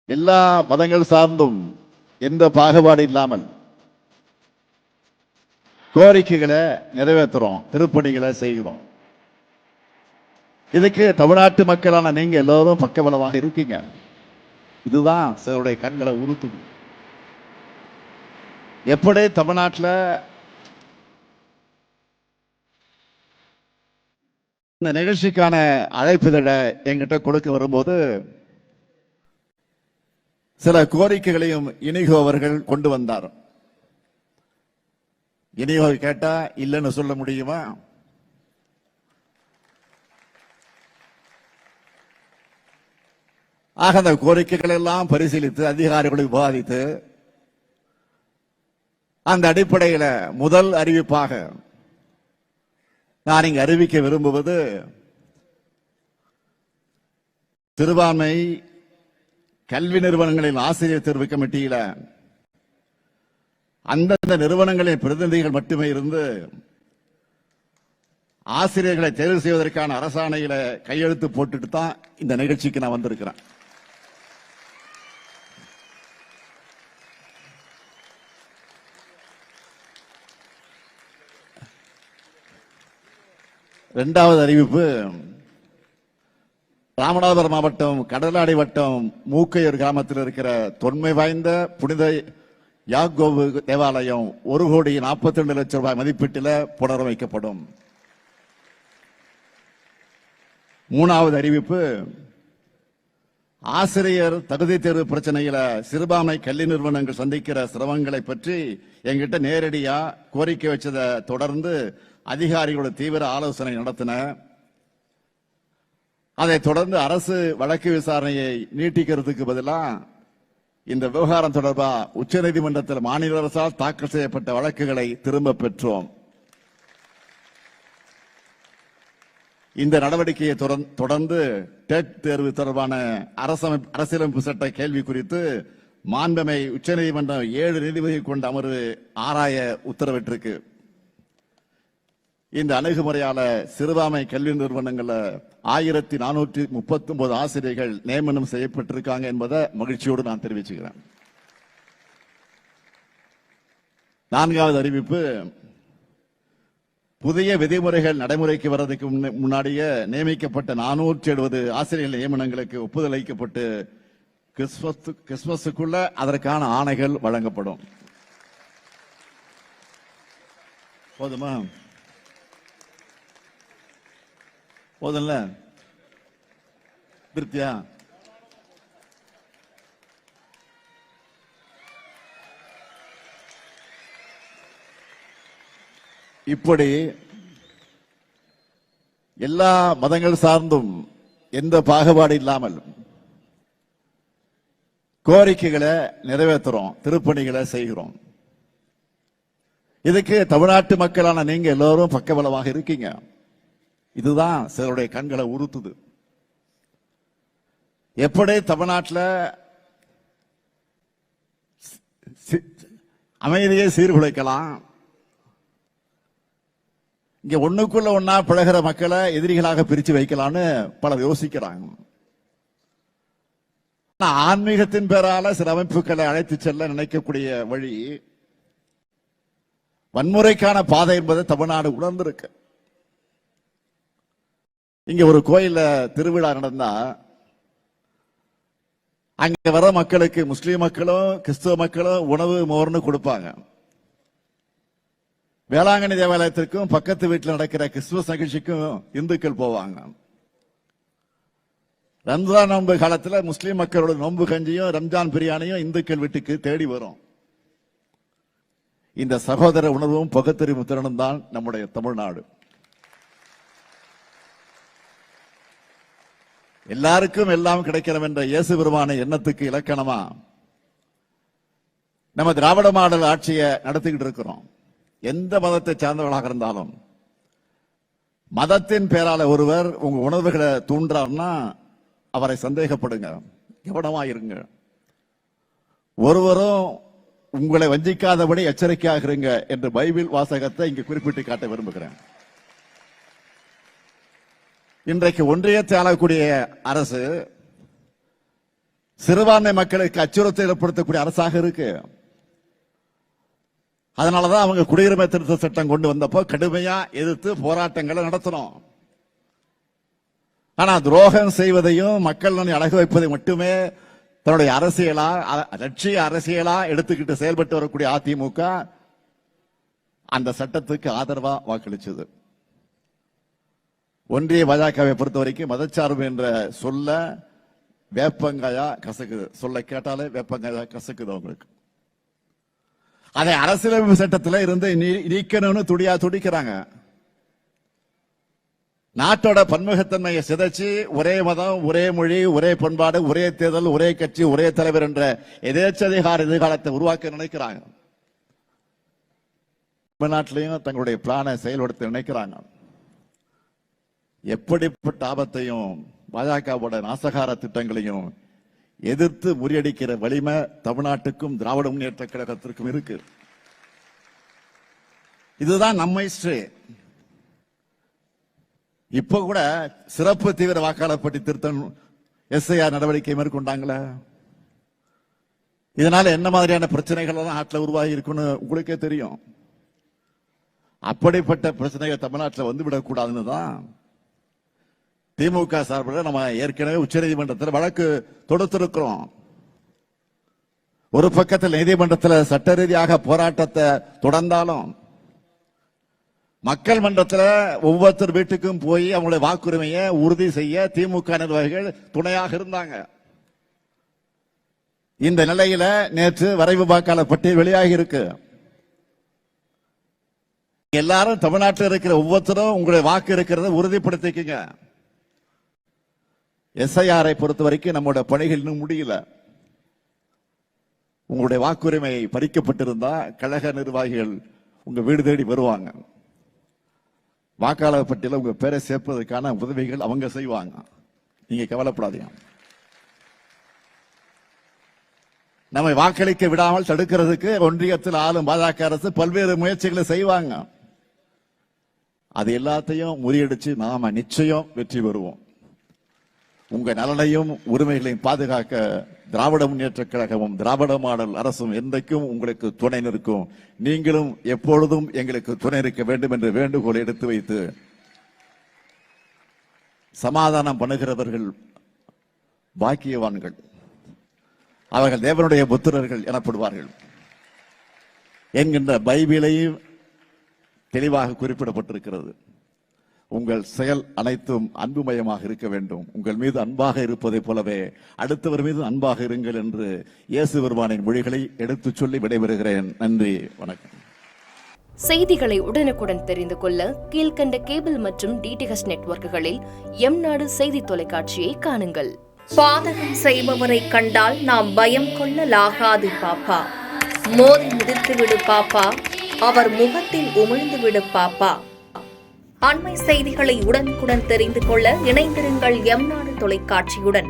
எல்லா மதங்கள் சார்ந்தும் எந்த பாகுபாடு இல்லாமல் கோரிக்கைகளை நிறைவேற்றுறோம், திருப்பணிகளை செய்கிறோம். இதுக்கு தமிழ்நாட்டு மக்களான நீங்க எல்லோரும் பக்கபலமாக இருக்கீங்க. இதுதான் சிலருடைய கண்களை உறுத்துது. எப்படி தமிழ்நாட்டில் இந்த நிகழ்ச்சிக்கான அழைப்புதழை என்கிட்ட கொடுக்க வரும்போது சில கோரிக்கைகளையும் இனிகோ அவர்கள் கொண்டு வந்தார். இனிகோ கேட்டா இல்லைன்னு சொல்ல முடியுமா? ஆக அந்த கோரிக்கைகள் எல்லாம் பரிசீலித்து அதிகாரிகளை விவாதித்து அந்த அடிப்படையில் முதல் அறிவிப்பாக நான் இங்கு அறிவிக்க விரும்புவது, சிறுபான்மை கல்வி நிறுவனங்களின் ஆசிரியர் தேர்வு கமிட்டியில அந்தந்த நிறுவனங்களின் பிரதிநிதிகள் மட்டுமே இருந்து ஆசிரியர்களை தேர்வு செய்வதற்கான அரசாணையில கையெழுத்து போட்டுட்டு தான் இந்த நிகழ்ச்சிக்கு நான் வந்திருக்கிறேன். இரண்டாவது அறிவிப்பு, ராமநாதபுரம் மாவட்டம் கடலாடி வட்டம் மூக்கையூர் கிராமத்தில் இருக்கிற தொன்மை வாய்ந்த புனித யாக்கோபு தேவாலயம் 1,42,00,000 ரூபாய் மதிப்பீட்டில் புனரமைக்கப்படும். மூணாவது அறிவிப்பு, ஆசிரியர் தகுதி தேர்வு பிரச்சனையில சிறுபான்மை கல்வி நிறுவனங்கள் சந்திக்கிற சிரமங்களை பற்றி என்கிட்ட நேரடியா கோரிக்கை வச்சதை தொடர்ந்து அதிகாரிகளோட தீவிர ஆலோசனை நடத்தின. அதை தொடர்ந்து அரசு வழக்கு விசாரணையை நீட்டிக்கிறதுக்கு பதிலாக இந்த விவகாரம் தொடர்பாக உச்சநீதிமன்றத்தில் மாநில அரசால் தாக்கல் செய்யப்பட்ட வழக்குகளை திரும்ப பெற்றோம். இந்த நடவடிக்கையை தொடர்ந்து டெட் தேர்வு தொடர்பான அரசியலமைப்பு சட்ட கேள்வி குறித்து மாண்புமை உச்சநீதிமன்றம் 7 நீதிபதிகள் கொண்ட அமர்வு ஆராய உத்தரவிட்டிருக்கு. இந்த அணுகுமுறையால சிறுபான்மை கல்வி நிறுவனங்கள்ல 1439 ஆசிரியர்கள் நியமனம் செய்யப்பட்டிருக்காங்க என்பதை மகிழ்ச்சியோடு நான் தெரிவிச்சுக்கிறேன். நான்காவது அறிவிப்பு, புதிய விதிமுறைகள் நடைமுறைக்கு வர்றதுக்கு முன்னாடியே நியமிக்கப்பட்ட 470 ஆசிரியர்கள் நியமனங்களுக்கு ஒப்புதல் அளிக்கப்பட்டு கிறிஸ்துமஸுக்குள்ள அதற்கான ஆணைகள் வழங்கப்படும். போதுமா? போதும்ல? திருப்தியா? இப்படி எல்லா மதங்கள் சார்ந்தும் எந்த பாகுபாடு இல்லாமல் கோரிக்கைகளை நிறைவேற்றுறோம், திருப்பணிகளை செய்கிறோம். இதுக்கு தமிழ்நாட்டு மக்களான நீங்க எல்லோரும் பக்கபலமாக இருக்கீங்க. இதுதான் சிலருடைய கண்களை உறுத்துது. எப்படி தமிழ்நாட்டில் அமைதியை சீர்குலைக்கலாம், இங்க ஒண்ணுக்குள்ள ஒன்னா பழகிற மக்களை எதிரிகளாக பிரிச்சு வைக்கலாம்னு பலர் யோசிக்கிறாங்க. ஆன்மீகத்தின் பேரால சில அமைப்புகளை அழைத்து செல்ல நினைக்கக்கூடிய வழி வன்முறைக்கான பாதை என்பதை தமிழ்நாடு உணர்ந்திருக்கு. இங்க ஒரு கோயில்ல திருவிழா நடந்தா அங்க வர மக்களுக்கு முஸ்லீம் மக்களும் கிறிஸ்துவ மக்களும் உணவு மோர்னு கொடுப்பாங்க. வேளாங்கண்ணி தேவாலயத்திற்கும் பக்கத்து வீட்டில் நடக்கிற கிறிஸ்துமஸ் நிகழ்ச்சிக்கும் இந்துக்கள் போவாங்க. ரம்ஜான் நோன்பு காலத்துல முஸ்லீம் மக்களோட நோன்பு கஞ்சியும் ரம்ஜான் பிரியாணியும் இந்துக்கள் வீட்டுக்கு தேடி வரும். இந்த சகோதர உணர்வும் பகுத்தறிவு திறனும் தான் நம்முடைய தமிழ்நாடு. எல்லாருக்கும் எல்லாம் கிடைக்கணும் என்ற இயேசு பெருமான எண்ணத்துக்கு இலக்கணமா நம்ம திராவிட மாடல் ஆட்சியை நடத்திக்கிட்டு இருக்கிறோம். எந்த மதத்தை சார்ந்தவர்களாக இருந்தாலும் மதத்தின் பேரால ஒருவர் உங்க உணர்வுகளை தூண்டார்னா அவரை சந்தேகப்படுங்க, கவனமா இருங்க. ஒருவரும் உங்களை வஞ்சிக்காதபடி எச்சரிக்கையாக இருங்க என்று பைபிள் வாசகத்தை இங்கு குறிப்பிட்டு காட்ட விரும்புகிறேன். இன்றைக்கு ஒன்றியத்தை ஆளக்கூடிய அரசு சிறுபான்மை மக்களுக்கு அச்சுறுத்தல் ஏற்படுத்தக்கூடிய அரசாக இருக்கு. அதனாலதான் அவங்க குடியுரிமை திருத்த சட்டம் கொண்டு வந்தப்போ கடுமையா எதிர்த்து போராட்டங்களை நடத்தணும். ஆனா துரோகம் செய்வதையும் மக்கள் அழகு வைப்பதை மட்டுமே தன்னுடைய அரசியலா லட்சிய அரசியலா எடுத்துக்கிட்டு செயல்பட்டு வரக்கூடிய அதிமுக அந்த சட்டத்துக்கு ஆதரவா வாக்களிச்சது. ஒன்றிய பாஜகவை பொறுத்த வரைக்கும் மதச்சார்பு என்ற சொல்ல வேப்பங்காயா கசக்குது. சொல்ல கேட்டாலே வேப்பங்காயா கசக்குது அவங்களுக்கு. அதை அரசியலமைப்பு சட்டத்தில் இருந்து நீக்கணும்னு துடிக்கிறாங்க. நாட்டோட பன்முகத்தன்மையை சிதைச்சு ஒரே மதம், ஒரே மொழி, ஒரே பண்பாடு, ஒரே தேர்தல், ஒரே கட்சி, ஒரே தலைவர் என்ற எதேச்சதிகார எதிர்காலத்தை உருவாக்க நினைக்கிறாங்க. தமிழ்நாட்டிலையும் தங்களுடைய பிளானை செயல்படுத்த நினைக்கிறாங்க. எப்படிப்பட்ட ஆபத்தையும் பாஜகவோட நாசகார திட்டங்களையும் எதிர்த்து முறியடிக்கிற வலிமை தமிழ்நாட்டுக்கும் திராவிட முன்னேற்ற கழகத்திற்கும் இருக்கு. இதுதான் நம்ம ஹிஸ்டரி. இப்ப கூட சிறப்பு தீவிர வாக்காளர் பட்டியல் திருத்தம் எஸ்ஐஆர் நடவடிக்கை மேற்கொண்டாங்களே. இதனால என்ன மாதிரியான பிரச்சனைகள் எல்லாம் நாட்டில் உருவாகி இருக்குன்னு உங்களுக்கே தெரியும். அப்படிப்பட்ட பிரச்சனைகள் தமிழ்நாட்டில் வந்துவிடக் கூடாதுன்னு தான் திமுக சார்பில் நம்ம ஏற்கனவே உச்சநீதிமன்றத்தில் வழக்கு தொடுத்திருக்கிறோம். ஒரு பக்கத்தில் நீதிமன்றத்தில் சட்ட ரீதியாக போராட்டத்தை தொடர்ந்தாலும் மக்கள் மன்றத்தில் ஒவ்வொருத்தர் வீட்டுக்கும் போய் அவங்களுடைய வாக்குரிமையை உறுதி செய்ய திமுக நிர்வாகிகள் துணையாக இருந்தாங்க. இந்த நிலையில நேற்று வரைவு வாக்காளர் பட்டியல் வெளியாகி இருக்கு. எல்லாரும் தமிழ்நாட்டில் இருக்கிற ஒவ்வொருத்தரும் உங்களுடைய வாக்கு இருக்கிறத உறுதிப்படுத்திக்கங்க. எஸ்ஐஆரை பொறுத்த வரைக்கும் நம்முடைய பணிகள் இன்னும் முடியல. உங்களுடைய வாக்குரிமை பறிக்கப்பட்டிருந்தா கழக நிர்வாகிகள் உங்க வீடு தேடி வருவாங்க. வாக்காளர் பட்டியல உங்க பேரை சேர்ப்பதற்கான உதவிகள் அவங்க செய்வாங்க. நீங்க கவலைப்படாதீங்க. நம்மை வாக்களிக்க விடாமல் தடுக்கிறதுக்கு ஒன்றியத்தில் ஆளும் பாஜக அரசு பல்வேறு முயற்சிகளை செய்வாங்க. அது எல்லாத்தையும் முறியடிச்சு நாம நிச்சயம் வெற்றி பெறுவோம். உங்க நலனையும் உரிமைகளையும் பாதுகாக்க திராவிட முன்னேற்ற கழகமும் திராவிட மாடல் அரசும் என்றைக்கும் உங்களுக்கு துணை நிற்கும். நீங்களும் எப்பொழுதும் எங்களுக்கு துணை இருக்க வேண்டும் என்று வேண்டுகோள் எடுத்து வைத்து சமாதானம் பண்ணுகிறவர்கள் பாக்கியவான்கள், அவர்கள் தேவனுடைய புத்திரர்கள் எனப்படுவார்கள் என்கின்ற பைபிளையும் தெளிவாக குறிப்பிடப்பட்டிருக்கிறது. உங்கள் செயல் அனைத்தும் அன்புமயமாக இருக்க வேண்டும். உங்கள் மீது அன்பாக இருப்பதை போலவே அடுத்தவர் மீது அன்பாக இருங்கள் என்று இயேசு பெருமானின் மொழிகளை எடுத்துச் சொல்லி விடைபெறுகிறேன். நன்றி, வணக்கம். செய்திகளை உடனுக்குடன் தெரிந்து கொள்ள கீழ்கண்ட கேபிள் மற்றும் டிடிஎச் நெட்வொர்க்குகளில் எம்நாடு செய்தி தொலைக்காட்சியை காணுங்கள். பாதகம் செய்பவரை கண்டால் நாம் பயம் கொள்ளலாகாது பாப்பா. மோதி மிதித்து விடு பாப்பா, அவர் முகத்தில் உமிழ்ந்து விடு பாப்பா. அண்மை செய்திகளை உடனுக்குடன் தெரிந்து கொள்ள இணைந்திருங்கள் எம்நாடு தொலைக்காட்சியுடன்.